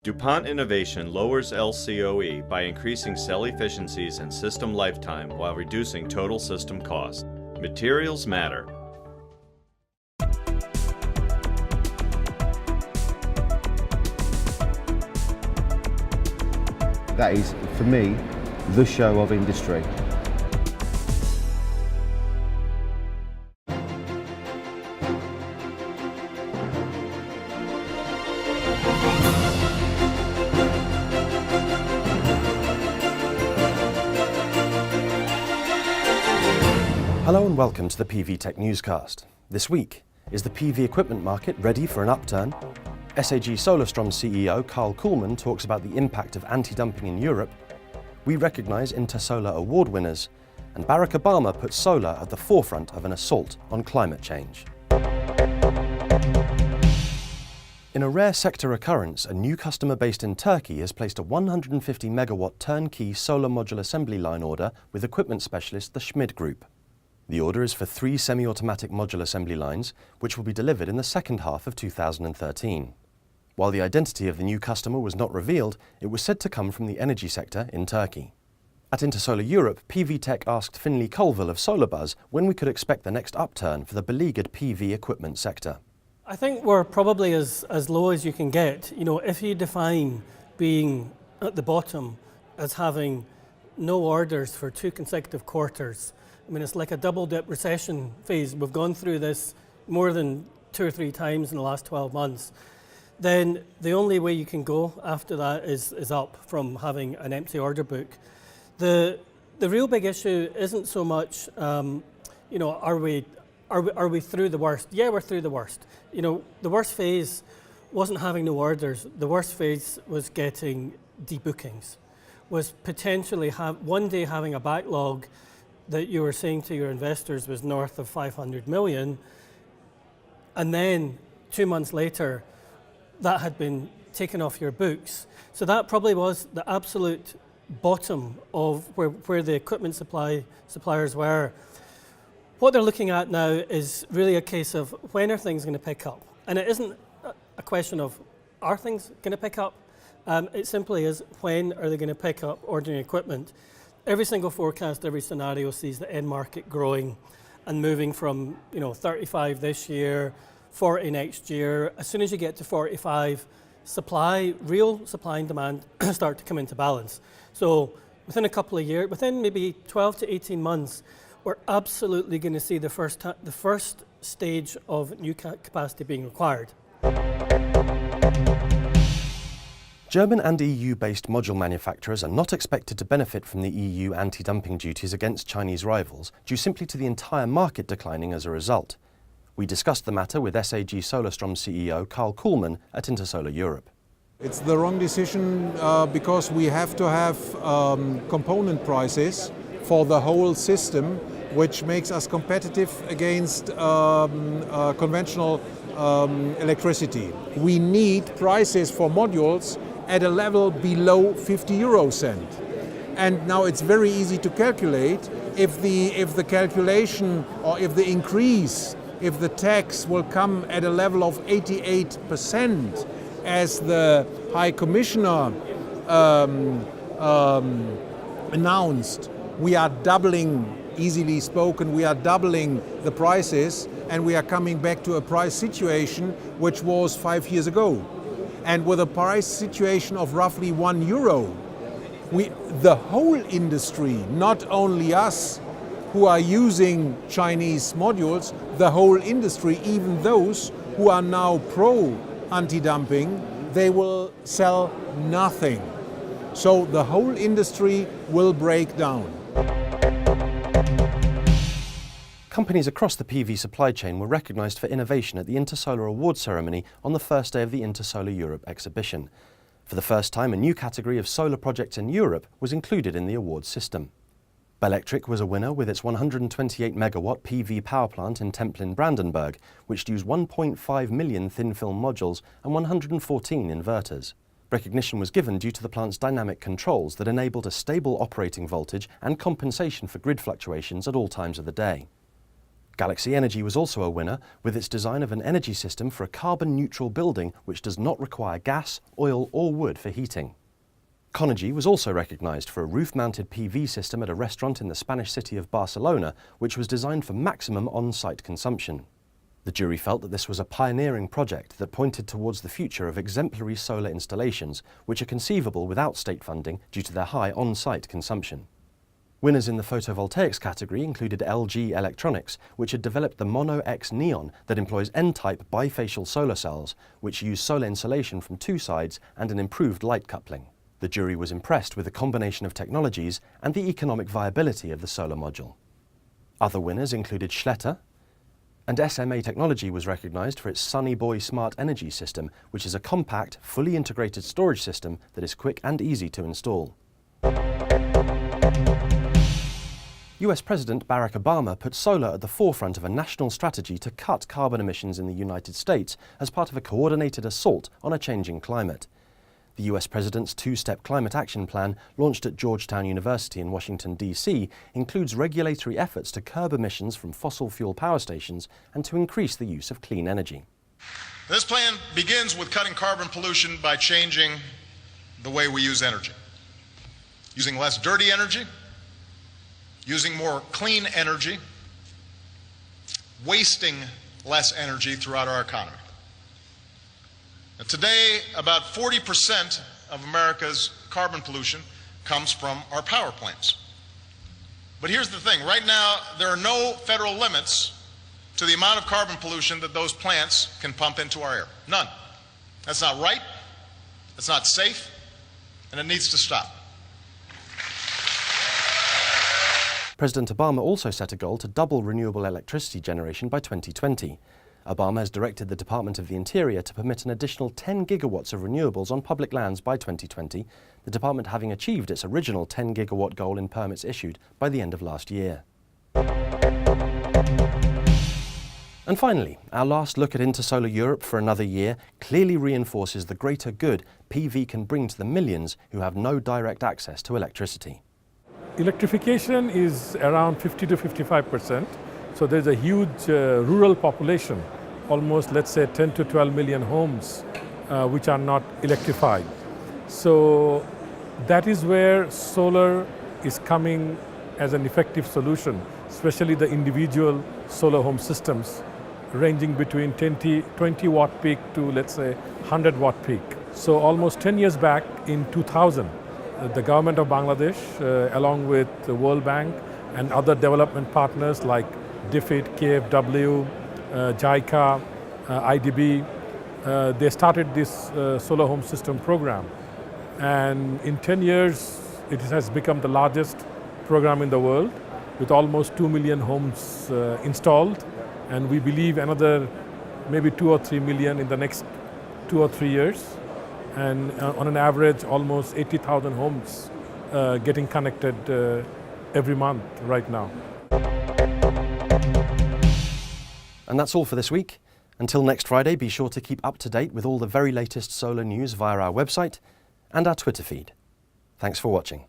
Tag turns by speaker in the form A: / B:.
A: DuPont innovation lowers LCOE by increasing cell efficiencies and system lifetime while reducing total system cost. Materials matter.
B: That is, for me, the show of industry.
C: Hello and welcome to the PV Tech Newscast. This week, is the PV equipment market ready for an upturn? SAG Solarstrom CEO Carl Kuhlmann talks about the impact of anti-dumping in Europe. We recognise Intersolar award winners, and Barack Obama puts solar at the forefront of an assault on climate change. In a rare sector occurrence, a new customer based in Turkey has placed a 150 megawatt turnkey solar module assembly line order with equipment specialist the Schmid Group. The order is for 3 semi-automatic module assembly lines, which will be delivered in the second half of 2013. While the identity of the new customer was not revealed, it was said to come from the energy sector in Turkey. At Intersolar Europe, PV Tech asked Finlay Colville of SolarBuzz when we could expect the next upturn for the beleaguered PV equipment sector.
D: I think we're probably as low as you can get. You know, if you define being at the bottom as having no orders for 2 consecutive quarters, I mean, it's like a double-dip recession phase. We've gone through this more than 2 or 3 times in the last 12 months. Then the only way you can go after that is up from having an empty order book. The real big issue isn't so much, you know, are we through the worst? Yeah, we're through the worst. You know, the worst phase wasn't having no orders. The worst phase was getting debookings, was potentially one day having a backlog that you were saying to your investors was north of 500 million, and then 2 months later, that had been taken off your books. So that probably was the absolute bottom of where the equipment suppliers were. What they're looking at now is really a case of when are things going to pick up? And it isn't a question of are things going to pick up? It simply is when are they going to pick up ordering equipment? Every single forecast, every scenario sees the end market growing and moving from 35 this year, 40 next year. As soon as you get to 45, real supply and demand start to come into balance. So within a couple of years, within maybe 12 to 18 months, we're absolutely going to see the first stage of new capacity being required.
C: German and EU-based module manufacturers are not expected to benefit from the EU anti-dumping duties against Chinese rivals, due simply to the entire market declining as a result. We discussed the matter with SAG Solarstrom CEO Carl Kuhlmann at Intersolar Europe.
E: It's the wrong decision because we have to have component prices for the whole system, which makes us competitive against conventional electricity. We need prices for modules at a level below 50 euro cent. And now it's very easy to calculate if the calculation or if the increase, if the tax will come at a level of 88%, as the High Commissioner announced, we are doubling, easily spoken, we are doubling the prices, and we are coming back to a price situation which was 5 years ago. And with a price situation of roughly €1, the whole industry, not only us who are using Chinese modules, the whole industry, even those who are now pro anti-dumping, they will sell nothing. So the whole industry will break down.
C: Companies across the PV supply chain were recognised for innovation at the Intersolar Award ceremony on the first day of the Intersolar Europe exhibition. For the first time, a new category of solar projects in Europe was included in the awards system. Belektrik was a winner with its 128 megawatt PV power plant in Templin, Brandenburg, which used 1.5 million thin-film modules and 114 inverters. Recognition was given due to the plant's dynamic controls that enabled a stable operating voltage and compensation for grid fluctuations at all times of the day. Galaxy Energy was also a winner with its design of an energy system for a carbon-neutral building which does not require gas, oil or wood for heating. Conergy was also recognised for a roof-mounted PV system at a restaurant in the Spanish city of Barcelona, which was designed for maximum on-site consumption. The jury felt that this was a pioneering project that pointed towards the future of exemplary solar installations, which are conceivable without state funding due to their high on-site consumption. Winners in the photovoltaics category included LG Electronics, which had developed the Mono X Neon that employs N-type bifacial solar cells, which use solar insulation from two sides and an improved light coupling. The jury was impressed with the combination of technologies and the economic viability of the solar module. Other winners included Schletter, and SMA Technology was recognised for its Sunny Boy Smart Energy System, which is a compact, fully integrated storage system that is quick and easy to install. US President Barack Obama put solar at the forefront of a national strategy to cut carbon emissions in the United States as part of a coordinated assault on a changing climate. The US President's two-step climate action plan, launched at Georgetown University in Washington, D.C., includes regulatory efforts to curb emissions from fossil fuel power stations and to increase the use of clean energy.
F: This plan begins with cutting carbon pollution by changing the way we use energy. Using less dirty energy, using more clean energy, wasting less energy throughout our economy. Now, today, about 40% of America's carbon pollution comes from our power plants. But here's the thing, right now, there are no federal limits to the amount of carbon pollution that those plants can pump into our air. None. That's not right, that's not safe, and it needs to stop.
C: President Obama also set a goal to double renewable electricity generation by 2020. Obama has directed the Department of the Interior to permit an additional 10 gigawatts of renewables on public lands by 2020, the department having achieved its original 10 gigawatt goal in permits issued by the end of last year. And finally, our last look at Intersolar Europe for another year clearly reinforces the greater good PV can bring to the millions who have no direct access to electricity.
G: Electrification is around 50 to 55%. So there's a huge rural population, almost let's say 10 to 12 million homes which are not electrified. So that is where solar is coming as an effective solution, especially the individual solar home systems ranging between 20 watt peak to let's say 100 watt peak. So almost 10 years back in 2000, the government of Bangladesh, along with the World Bank and other development partners like DFID, KfW, JICA, IDB, they started this solar home system program. And in 10 years, it has become the largest program in the world with almost 2 million homes installed. And we believe another maybe 2 or 3 million in the next 2 or 3 years. And on an average, almost 80,000 homes getting connected every month right now.
C: And that's all for this week. Until next Friday, be sure to keep up to date with all the very latest solar news via our website and our Twitter feed. Thanks for watching.